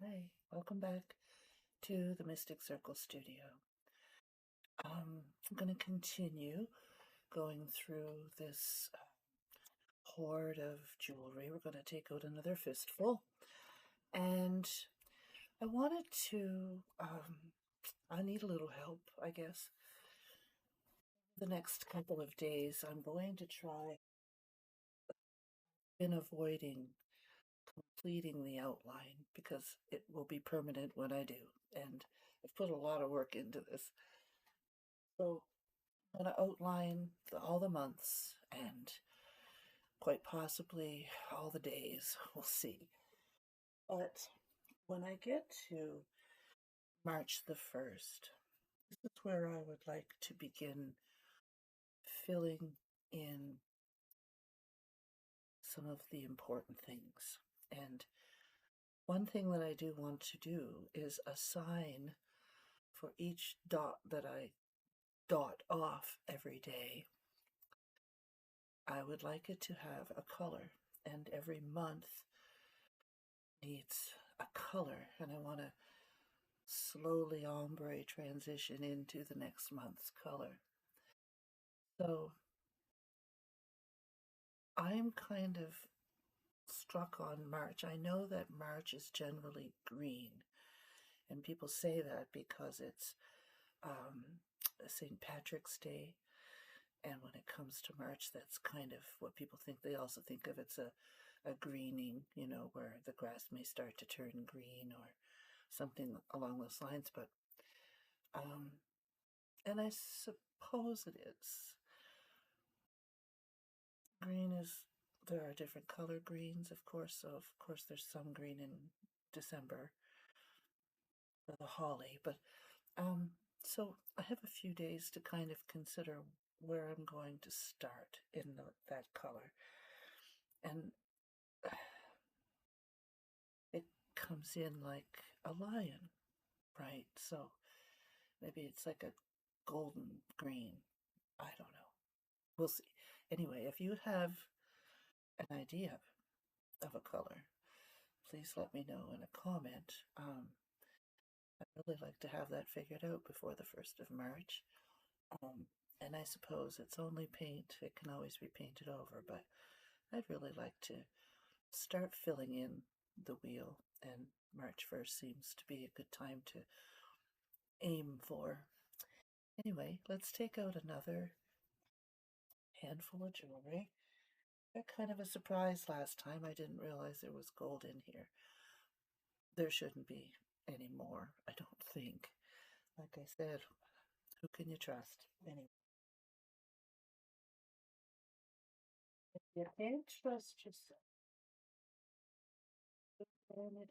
Hi, welcome back to the Mystic Circle Studio. I'm going to continue going through this hoard of jewelry. We're going to take out another fistful, and I wanted to, I need a little help, I guess. The next couple of days, I'm going to try in avoiding completing the outline because it will be permanent when I do, and I've put a lot of work into this. So I'm going to outline all the months and quite possibly all the days. We'll see. But when I get to March the 1st, this is where I would like to begin filling in some of the important things. And one thing that I do want to do is assign for each dot that I dot off every day. I would like it to have a color, and every month needs a color, and I want to slowly ombre transition into the next month's color. So I'm kind of struck on March. I know that March is generally green, and people say that because it's St. Patrick's Day. And when it comes to March, that's kind of what people think. They also think of it's a greening, where the grass may start to turn green or something along those lines. But and I suppose it is. Green is, there are different color greens, of course. So, of course, there's some green in December for the holly. But so I have a few days to kind of consider where I'm going to start in that color. And it comes in like a lion, right? So maybe it's like a golden green. I don't know. We'll see. Anyway, if you have an idea of a color, please let me know in a comment. I'd really like to have that figured out before the 1st of March. And I suppose it's only paint. It can always be painted over, but I'd really like to start filling in the wheel, and March 1st seems to be a good time to aim for. Anyway, let's take out another handful of jewelry. Got kind of a surprise last time. I didn't realize there was gold in here. There shouldn't be any more, I don't think. Like I said, who can you trust? Anyway, if you can't trust yourself, who can you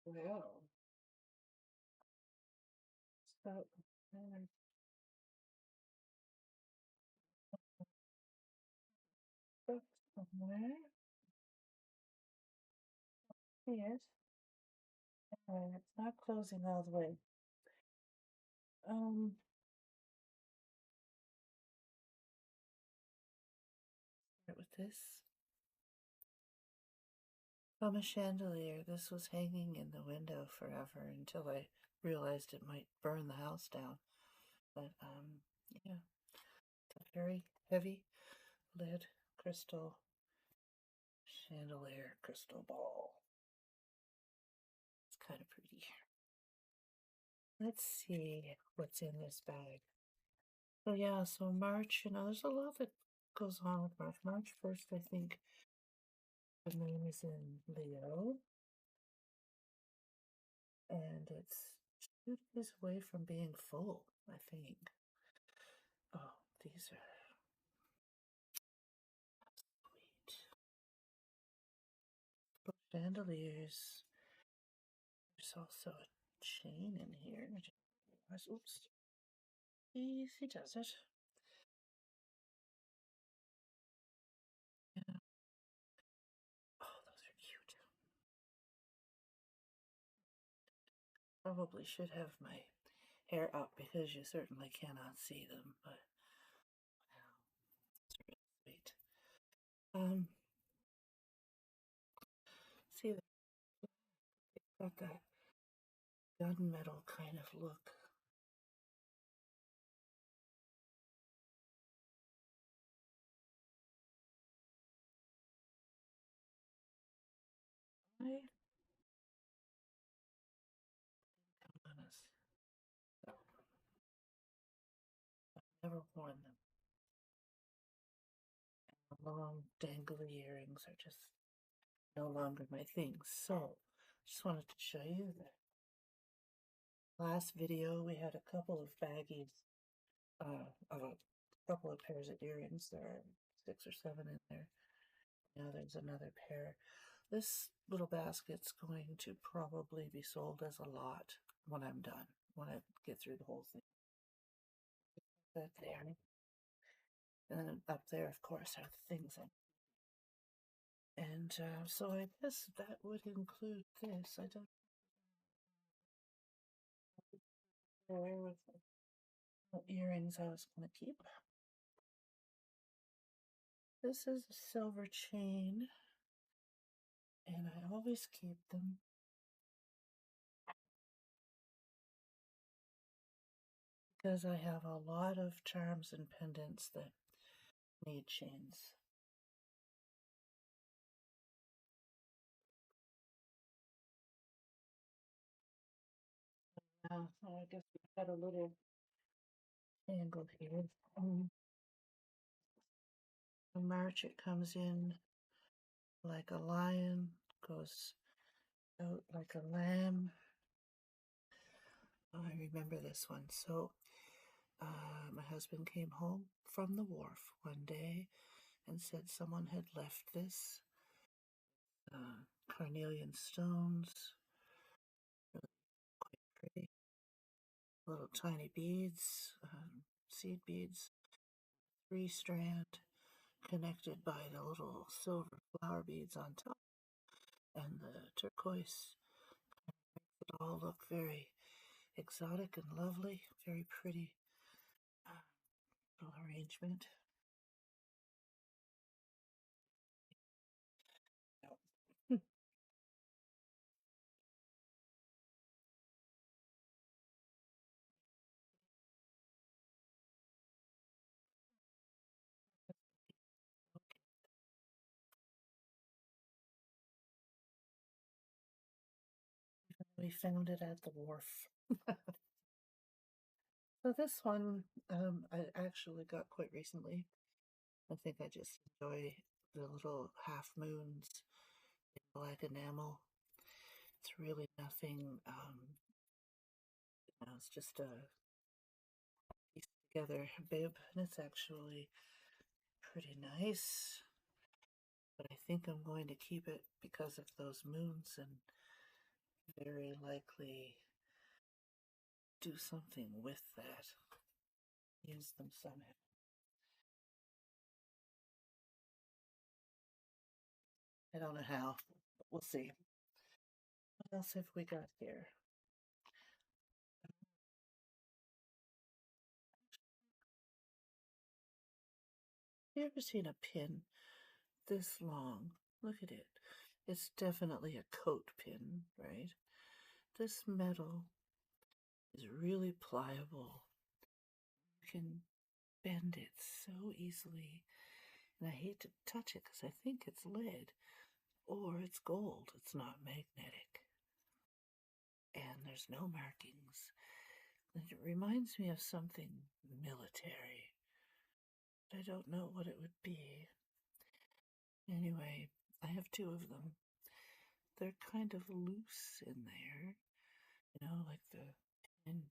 trust? Well, so somewhere. Yes. It's not closing all the way. Um, Start with this. From a chandelier. This was hanging in the window forever until I realized it might burn the house down. But yeah, it's a very heavy lead crystal chandelier crystal ball. It's kind of pretty. Let's see what's in this bag. So yeah, so March, there's a lot that goes on with March. March 1st, I think the moon is in Leo, and it's 2 days away from being full, I think. Oh, these are sweet. Chandeliers. There's also a chain in here. Oops. Easy does it. Yeah. Oh, those are cute. Probably should have my hair up because you certainly cannot see them, but wow, it's really sweet. see they've got that gunmetal kind of look. I am honest. So, never worn them. The long dangly earrings are just no longer my thing. So, just wanted to show you that last video we had a couple of baggies of a couple of pairs of earrings. There are 6 or 7 in there. Now there's another pair. This little basket's going to probably be sold as a lot when I'm done, when I get through the whole thing. That there. And then up there, of course, are the things and so I guess that would include this. I don't know where was the earrings I was going to keep. This is a silver chain, and I always keep them. Because I have a lot of charms and pendants that need chains. So I guess we've got a little angle here. In March it comes in like a lion, goes out like a lamb. Oh, I remember this one. So my husband came home from the wharf one day and said someone had left this carnelian stones, really quite pretty, little tiny beads, seed beads, 3-strand, connected by the little silver flower beads on top, and the turquoise makes it all look very exotic and lovely, very pretty little arrangement. We found it at the wharf. So this one I actually got quite recently. I think I just enjoy the little half moons in black enamel. It's really nothing, it's just a piece together bib, and it's actually pretty nice. But I think I'm going to keep it because of those moons and very likely do something with that. Use them somehow. I don't know how, but we'll see. What else have we got here? Have you ever seen a pin this long? Look at it. It's definitely a coat pin, right? This metal is really pliable. You can bend it so easily. And I hate to touch it because I think it's lead or it's gold. It's not magnetic. And there's no markings. And it reminds me of something military. I don't know what it would be. Anyway, I have 2 of them. They're kind of loose in there, like the pin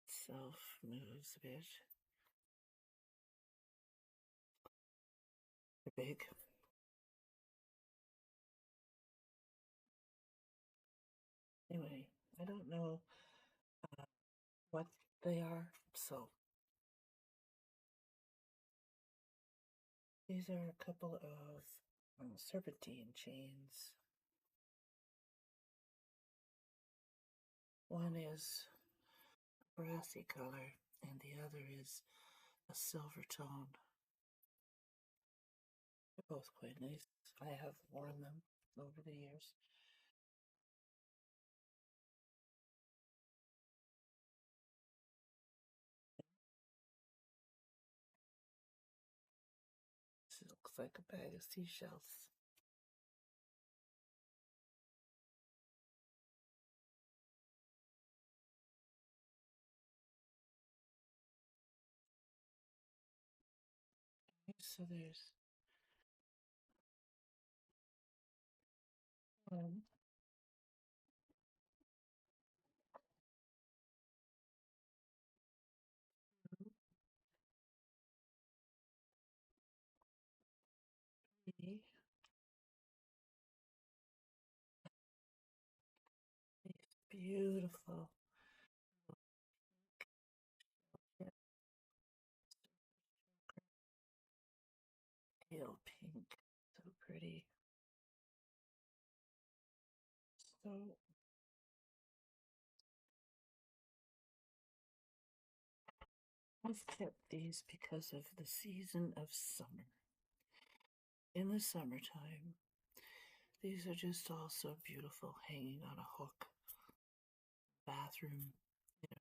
itself moves a bit. They're big. Anyway, I don't know what they are, so these are a couple of serpentine chains. One is a brassy color, and the other is a silver tone. They're both quite nice. I have worn them. over the years. This looks like a bag of seashells. So there's one, two, three. It's beautiful. Yeah, pale pink. So pretty. So I've kept these because of the season of summer. In the summertime, these are just all so beautiful hanging on a hook. Bathroom, you know,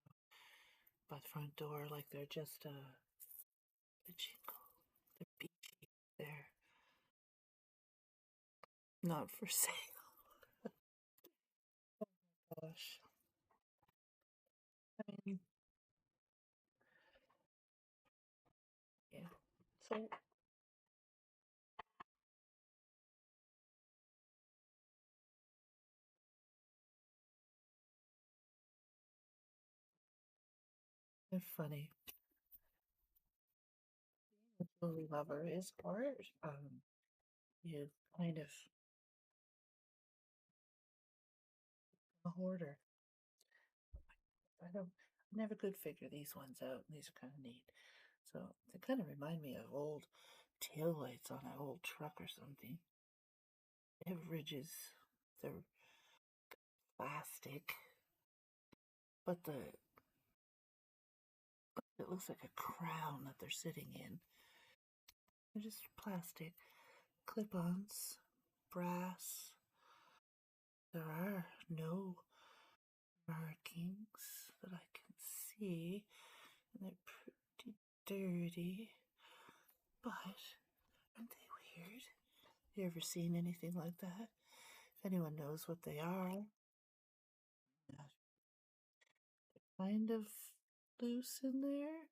by the front door, like they're just a jingle. They're beachy. They're not for sale. Gosh. I mean, yeah. So they're funny. A jewelry lover is hard. You kind of a hoarder. I don't I never could figure these ones out. These are kind of neat. So they kind of remind me of old taillights on an old truck or something. They have ridges. They're plastic, but the it looks like a crown that they're sitting in. They're just plastic clip-ons, brass. There are no markings that I can see, and they're pretty dirty. But aren't they weird? You ever seen anything like that? If anyone knows what they are, kind of loose in there,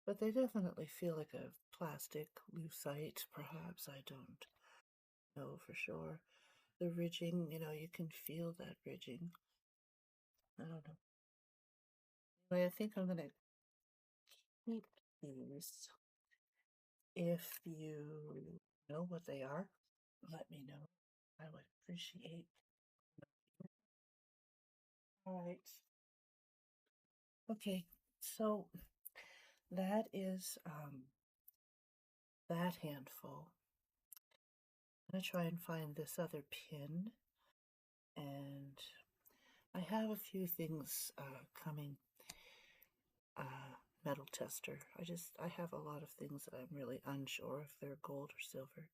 but they definitely feel like a plastic lucite, perhaps. I don't know for sure. The ridging, you can feel that ridging. I don't know. Anyway, I think I'm gonna keep these. If you know what they are, let me know. I would appreciate. All right. Okay. So that is that handful. I'm gonna try and find this other pin, and I have a few things coming. Metal tester. I have a lot of things that I'm really unsure if they're gold or silver.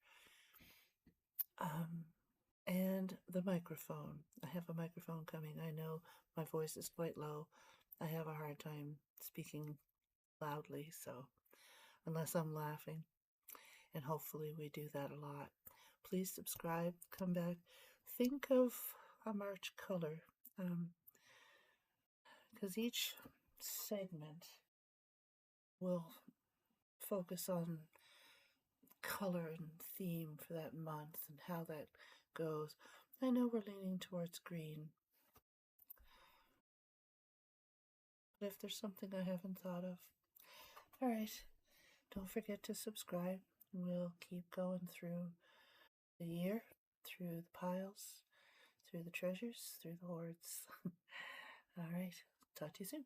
Um, and the microphone. I have a microphone coming. I know my voice is quite low. I have a hard time speaking loudly, so unless I'm laughing, and hopefully we do that a lot. Please subscribe, come back. Think of a March color, because each segment will focus on color and theme for that month and how that goes. I know we're leaning towards green, but if there's something I haven't thought of, all right, don't forget to subscribe. We'll keep going through the year, through the piles, through the treasures, through the hoards. All right, talk to you soon.